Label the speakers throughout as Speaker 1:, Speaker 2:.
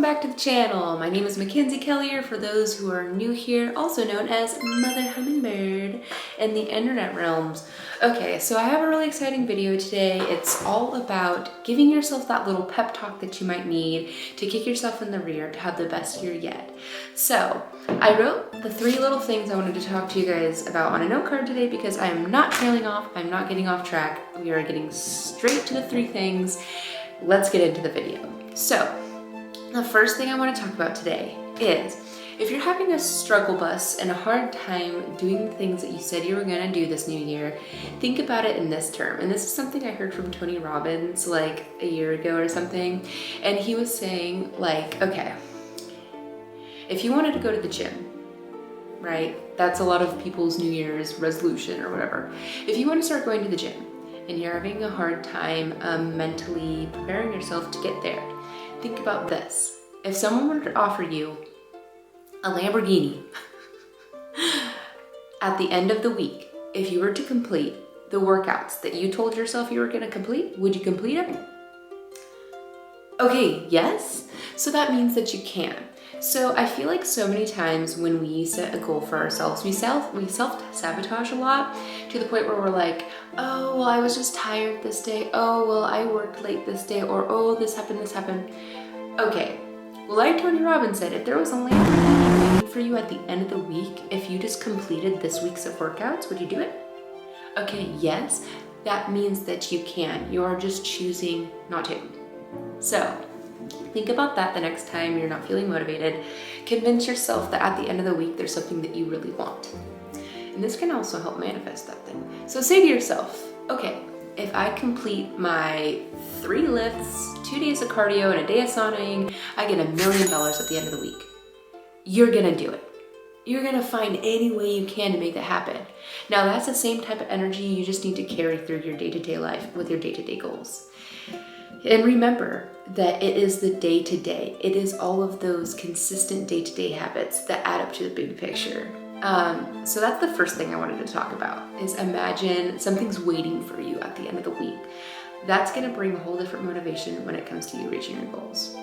Speaker 1: Welcome back to the channel. My name is Mackenzie Kellier for those who are new here, also known as Mother Hummingbird in the internet realms. Okay, so I have a really exciting video today. It's all about giving yourself that little pep talk that you might need to kick yourself in the rear to have the best year yet. So I wrote the 3 little things I wanted to talk to you guys about on a note card today because I am not trailing off, I'm not getting off track. We are getting straight to the 3 things. Let's get into the video. So the first thing I want to talk about today is if you're having a struggle bus and a hard time doing the things that you said you were going to do this new year, think about it in this term. And this is something I heard from Tony Robbins like a year ago or something. And he was saying like, okay, if you wanted to go to the gym, right? That's a lot of people's New Year's resolution or whatever. If you want to start going to the gym and you're having a hard time mentally preparing yourself to get there, think about this. If someone were to offer you a Lamborghini at the end of the week, if you were to complete the workouts that you told yourself you were going to complete, would you complete them? Okay, yes. So that means that you can. So I feel like so many times when we set a goal for ourselves, we self-sabotage a lot to the point where we're like, oh, well, I was just tired this day. Oh, well, I worked late this day. Or, oh, this happened. Okay, well, like Tony Robbins said, if there was a Lamborghini waiting for you at the end of the week, if you just completed this week's of workouts, would you do it? Okay, yes, that means that you can. You're just choosing not to. So think about that the next time you're not feeling motivated. Convince yourself that at the end of the week, there's something that you really want. And this can also help manifest that thing. So say to yourself, okay, if I complete my 3 lifts, 2 days of cardio, and a day of saunaing, I get $1 million at the end of the week. You're gonna do it. You're gonna find any way you can to make that happen. Now that's the same type of energy you just need to carry through your day-to-day life with your day-to-day goals. And remember that it is the day-to-day. It is all of those consistent day-to-day habits that add up to the big picture. So that's the first thing I wanted to talk about is imagine something's waiting for you at the end of the week. That's gonna bring a whole different motivation when it comes to you reaching your goals.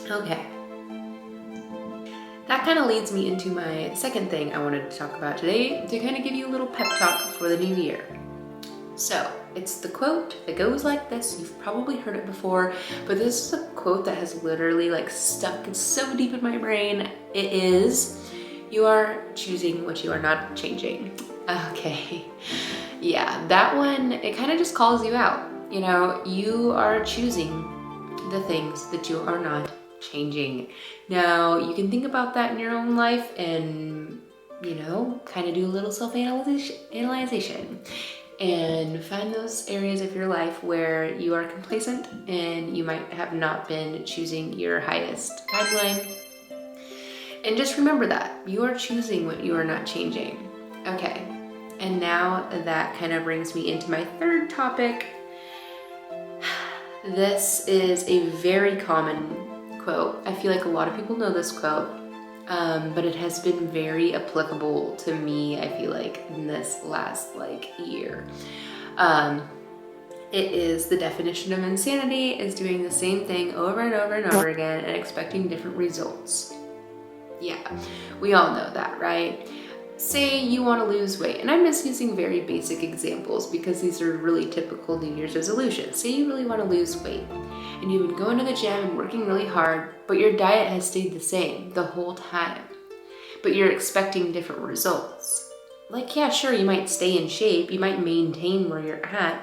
Speaker 1: Okay. That kind of leads me into my second thing I wanted to talk about today to kind of give you a little pep talk for the new year. So it's the quote that goes like this. You've probably heard it before, but this is a quote that has literally like stuck so deep in my brain. It is, you are choosing what you are not changing. Okay. Yeah, that one, it kind of just calls you out. You know, you are choosing the things that you are not changing. Now, you can think about that in your own life and, you know, kind of do a little self-analyzation and find those areas of your life where you are complacent and you might have not been choosing your highest timeline. And just remember that you are choosing what you are not changing. Okay, and now that kind of brings me into my third topic. This is a very common quote. I feel like a lot of people know this quote, but it has been very applicable to me, I feel like, in this last year. It is the definition of insanity is doing the same thing over and over and over again and expecting different results. Yeah, we all know that, right? Say you want to lose weight, and I'm just using very basic examples because these are really typical New Year's resolutions. Say you really want to lose weight, and you've been going to the gym and working really hard, but your diet has stayed the same the whole time, but you're expecting different results. Like, yeah, sure, you might stay in shape, you might maintain where you're at,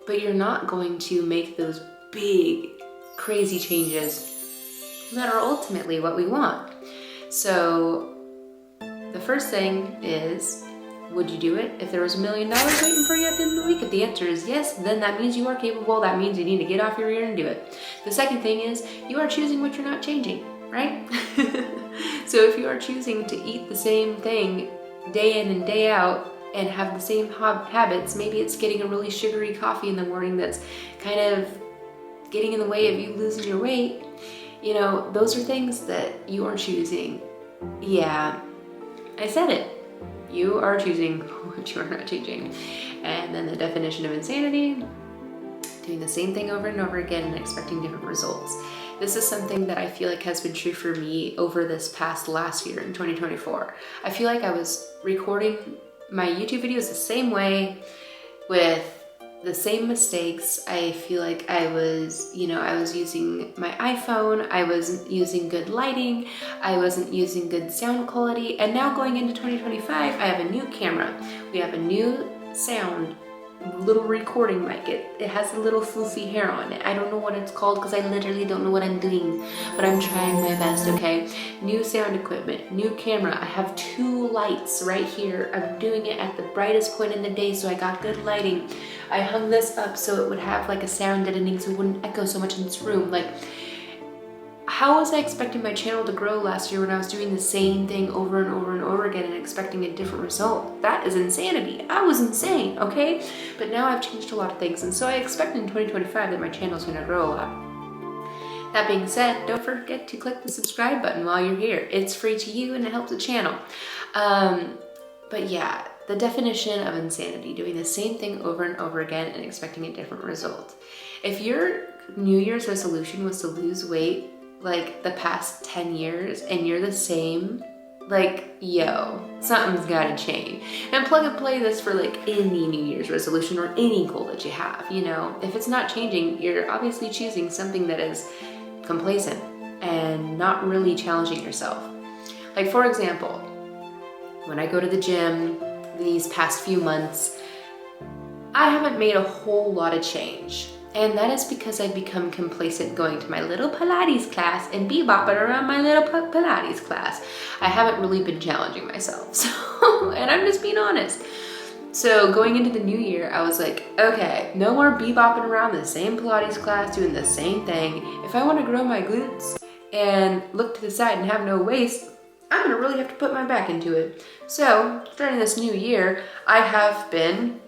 Speaker 1: but you're not going to make those big, crazy changes that are ultimately what we want. So the first thing is, would you do it if there was $1 million waiting for you at the end of the week? If the answer is yes, then that means you are capable. That means you need to get off your rear and do it. The second thing is, you are choosing what you're not changing, right? So if you are choosing to eat the same thing day in and day out and have the same habits, maybe it's getting a really sugary coffee in the morning that's kind of getting in the way of you losing your weight. You know, those are things that you are choosing. Yeah, I said it. You are choosing what you are not changing. And then the definition of insanity, doing the same thing over and over again and expecting different results. This is something that I feel like has been true for me over this last year in 2024. I feel like I was recording my YouTube videos the same way with the same mistakes. I feel like I was using my iPhone, I wasn't using good lighting, I wasn't using good sound quality, and now going into 2025, I have a new camera. We have a new sound, little recording mic. It has a little floofy hair on it. I don't know what it's called because I literally don't know what I'm doing, but I'm trying my best, okay? New sound equipment, new camera. I have 2 lights right here. I'm doing it at the brightest point in the day, so I got good lighting. I hung this up so it would have like a sound deadening so it wouldn't echo so much in this room. Like, how was I expecting my channel to grow last year when I was doing the same thing over and over and over again and expecting a different result? That is insanity. I was insane, okay? But now I've changed a lot of things, and so I expect in 2025 that my channel is going to grow a lot. That being said, don't forget to click the subscribe button while you're here. It's free to you and it helps the channel. But yeah, the definition of insanity, doing the same thing over and over again and expecting a different result. If your New Year's resolution was to lose weight like the past 10 years and you're the same, like, yo, something's gotta change. And plug and play this for like any New Year's resolution or any goal that you have, you know. If it's not changing, you're obviously choosing something that is complacent and not really challenging yourself. Like, for example, when I go to the gym these past few months, I haven't made a whole lot of change. And that is because I've become complacent going to my little Pilates class and bebopping around my little Pilates class. I haven't really been challenging myself, so, and I'm just being honest. So going into the new year, I was like, okay, no more bebopping around the same Pilates class, doing the same thing. If I want to grow my glutes and look to the side and have no waist, I'm gonna really have to put my back into it. So starting this new year, I have been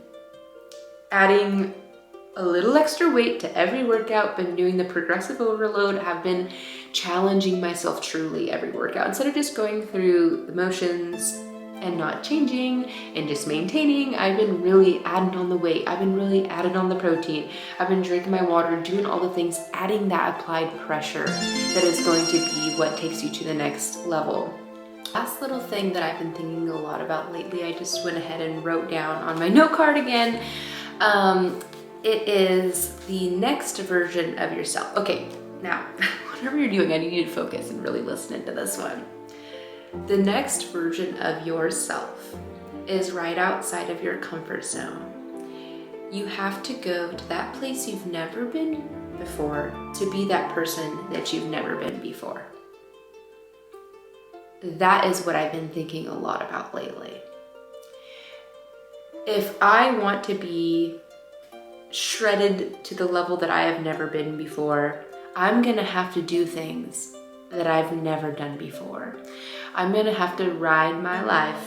Speaker 1: adding a little extra weight to every workout, been doing the progressive overload, have been challenging myself truly every workout. Instead of just going through the motions and not changing and just maintaining, I've been really adding on the weight. I've been really adding on the protein. I've been drinking my water, doing all the things, adding that applied pressure that is going to be what takes you to the next level. Last little thing that I've been thinking a lot about lately, I just went ahead and wrote down on my note card again. It is the next version of yourself. Okay, now, whatever you're doing, I need you to focus and really listen into this one. The next version of yourself is right outside of your comfort zone. You have to go to that place you've never been before to be that person that you've never been before. That is what I've been thinking a lot about lately. If I want to be shredded to the level that I have never been before, I'm gonna have to do things that I've never done before. I'm gonna have to ride my life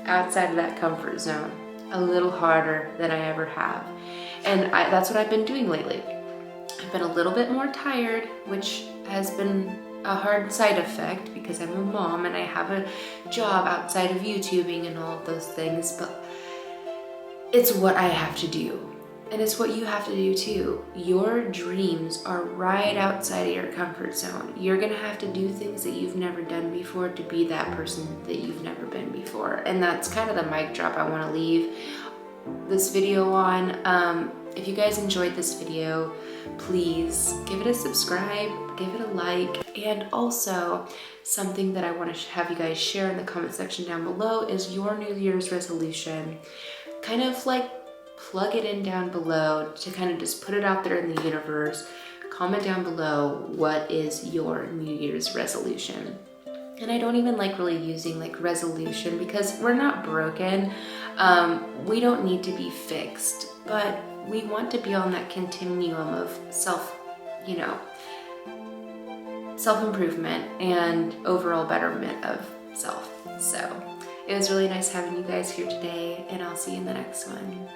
Speaker 1: outside of that comfort zone a little harder than I ever have. And that's what I've been doing lately. I've been a little bit more tired, which has been a hard side effect because I'm a mom and I have a job outside of YouTubing and all of those things, but it's what I have to do. And it's what you have to do too. Your dreams are right outside of your comfort zone. You're gonna have to do things that you've never done before to be that person that you've never been before. And that's kind of the mic drop I wanna leave this video on. If you guys enjoyed this video, please give it a subscribe, give it a like, and also something that I wanna have you guys share in the comment section down below is your New Year's resolution. Kind of like plug it in down below to kind of just put it out there in the universe. Comment down below what is your New Year's resolution. And I don't even like really using like resolution because we're not broken. We don't need to be fixed, but we want to be on that continuum of self-improvement and overall betterment of self. So it was really nice having you guys here today, and I'll see you in the next one.